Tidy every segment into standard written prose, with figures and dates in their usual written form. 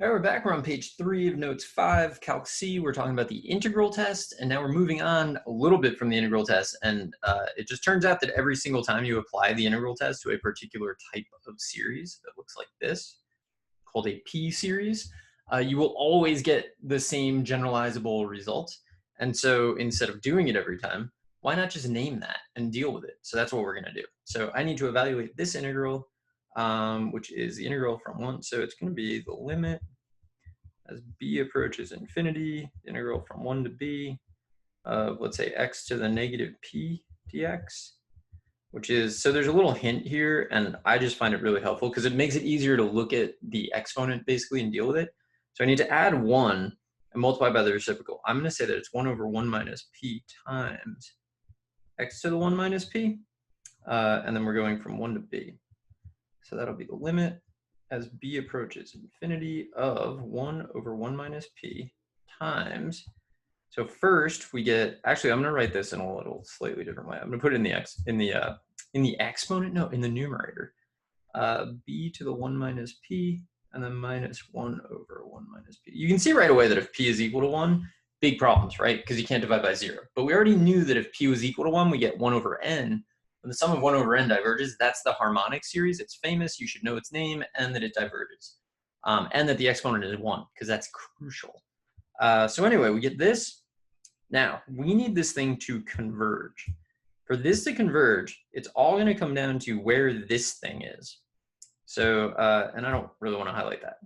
All right, we're back. We're on page 3 of notes 5, Calc C. We're talking about the integral test, and now we're moving on a little bit from the integral test. And it just turns out that every single time you apply the integral test to a particular type of series that looks like this, called a P series, you will always get the same generalizable result. And so instead of doing it every time, why not just name that and deal with it? So that's what we're going to do. So I need to evaluate this integral, which is the integral from 1. So it's going to be the limit as b approaches infinity, integral from 1 to b of, let's say, x to the negative p dx, which is, so there's a little hint here, and I just find it really helpful because it makes it easier to look at the exponent basically and deal with it. So I need to add 1 and multiply by the reciprocal. I'm going to say that it's 1 over 1 minus p times x to the 1 minus p, and then we're going from 1 to b. So that'll be the limit as b approaches infinity of 1 over 1 minus p times, so first we get, actually I'm going to write this in a little slightly different way. I'm going to put it in the exponent, no, in the numerator, b to the 1 minus p, and then minus 1 over 1 minus p. You can see right away that if p is equal to 1, big problems, right? Because you can't divide by 0. But we already knew that if p was equal to 1, we get 1 over n. When the sum of 1 over n diverges, that's the harmonic series. It's famous, you should know its name, and that it diverges. And that the exponent is 1, because that's crucial. So anyway, we get this. Now, we need this thing to converge. For this to converge, it's all going to come down to where this thing is. So, and I don't really want to highlight that,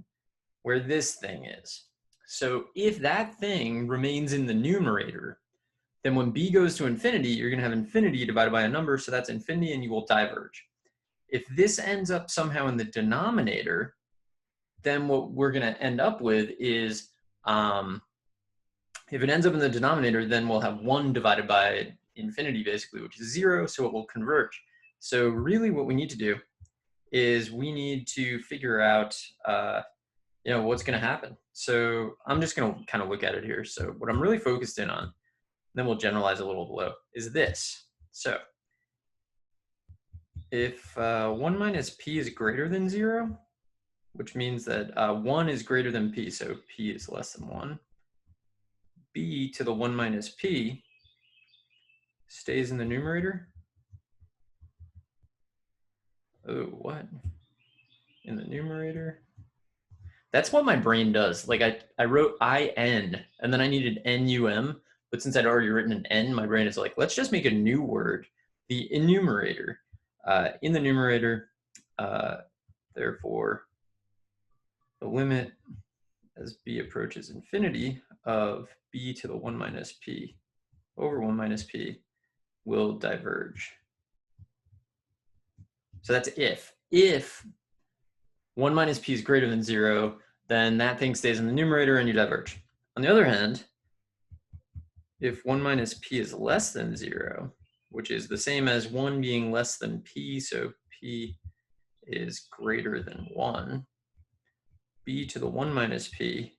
where this thing is. So if that thing remains in the numerator, then when b goes to infinity, you're going to have infinity divided by a number, so that's infinity, and you will diverge. If this ends up somehow in the denominator, then what we're going to end up with is, if it ends up in the denominator, then we'll have 1 divided by infinity, basically, which is 0, so it will converge. So really what we need to do is we need to figure out what's going to happen. So I'm just going to kind of look at it here. So what I'm really focused in on, then we'll generalize a little below, is this. So if 1 minus p is greater than 0, which means that 1 is greater than p, so p is less than 1, b to the 1 minus p stays in the numerator. Oh, what? In the numerator? That's what my brain does. Like I wrote in, and then I needed num, but since I'd already written an n, my brain is like, let's just make a new word, the enumerator. In the numerator, therefore, the limit as b approaches infinity of b to the 1 minus p over 1 minus p will diverge. So that's if. If 1 minus p is greater than 0, then that thing stays in the numerator and you diverge. On the other hand, if 1 minus p is less than 0, which is the same as 1 being less than p, so p is greater than 1, b to the 1 minus p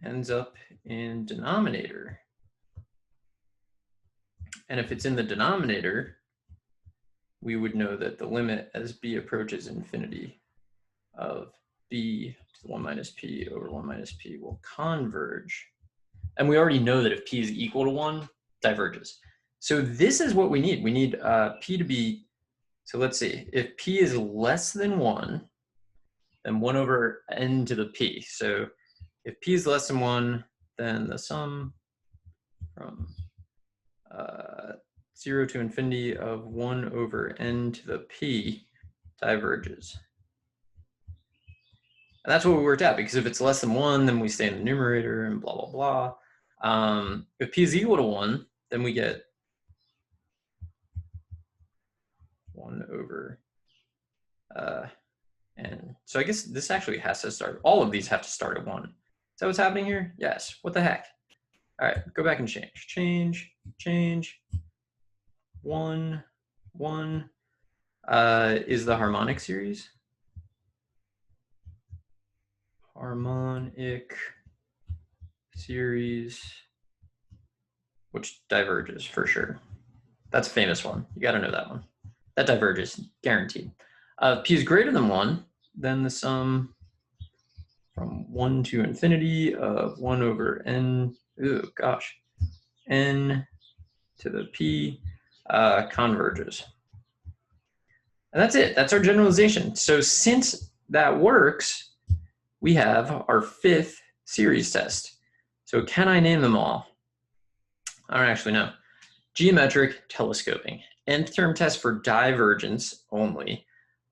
ends up in denominator. And if it's in the denominator, we would know that the limit as b approaches infinity of b to the 1 minus p over 1 minus p will converge. And we already know that if p is equal to 1, diverges. So this is what we need. We need p to be, so let's see, if p is less than 1, then 1 over n to the p. So if p is less than 1, then the sum from 0 to infinity of 1 over n to the p diverges. And that's what we worked out, because if it's less than 1, then we stay in the numerator and blah, blah, blah. If p is equal to 1, then we get 1 over n. So I guess this actually has to start, all of these have to start at 1. Is that what's happening here? Yes. What the heck? All right, go back and change. 1, 1 is the harmonic series. Harmonic series, which diverges for sure. That's a famous one. You got to know that one. That diverges, guaranteed. P is greater than 1, than the sum from 1 to infinity of 1 over n, n to the p converges. And that's it. That's our generalization. So since that works, we have our 5th series test. So can I name them all? I don't actually know. Geometric telescoping. Nth term test for divergence only.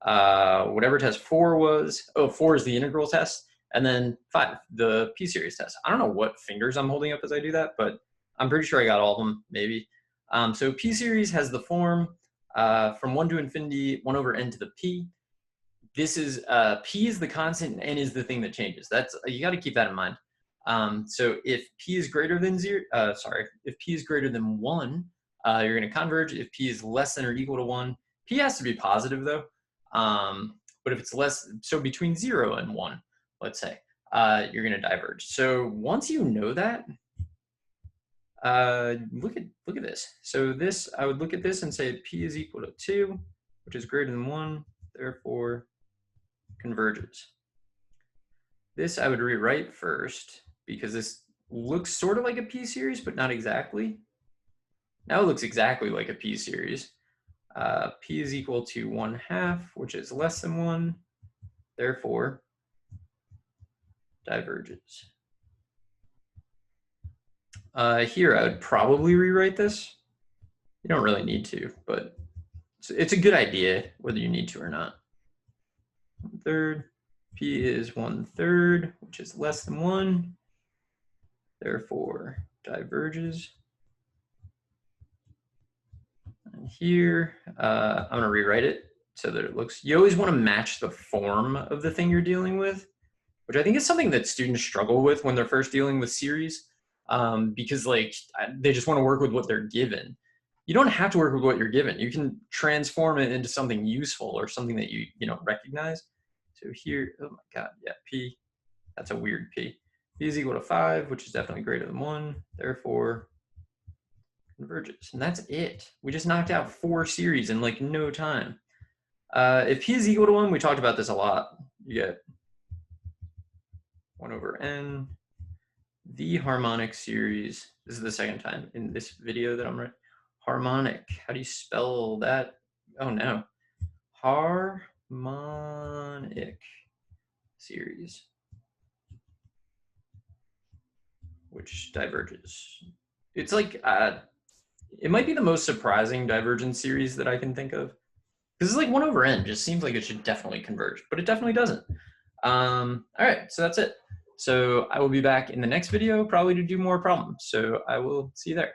Whatever test 4 was. Oh, 4 is the integral test. And then 5, the p-series test. I don't know what fingers I'm holding up as I do that, but I'm pretty sure I got all of them, maybe. So p-series has the form from 1 to infinity, 1 over n to the p. This is, p is the constant and n is the thing that changes. That's, you got to keep that in mind. So if p is greater than if p is greater than 1, you're going to converge. If p is less than or equal to 1, p has to be positive though. But if it's less, so between 0 and 1, let's say, you're going to diverge. So once you know that, look at this. So this, I would look at this and say p is equal to 2, which is greater than 1, therefore converges. This I would rewrite first because this looks sort of like a p-series, but not exactly. Now it looks exactly like a p-series. P is equal to 1/2, which is less than 1, therefore diverges. Here I would probably rewrite this. You don't really need to, but it's a good idea whether you need to or not. 1/3, p is 1/3, which is less than 1, therefore diverges. And here, I'm going to rewrite it so that it looks, you always want to match the form of the thing you're dealing with, which I think is something that students struggle with when they're first dealing with series, because like they just want to work with what they're given. You don't have to work with what you're given. You can transform it into something useful or something that you recognize. So here, oh my God, yeah, p, that's a weird p. P is equal to 5, which is definitely greater than 1, therefore converges. And that's it. We just knocked out 4 series in like no time. If p is equal to 1, we talked about this a lot. You get 1 over n, the harmonic series. This is the second time in this video that I'm writing. Harmonic, how do you spell that? Oh no, harmonic series, which diverges. It's like, it might be the most surprising divergence series that I can think of. Because it's like 1 over n, just seems like it should definitely converge, but it definitely doesn't. All right, so that's it. So I will be back in the next video, probably to do more problems. So I will see you there.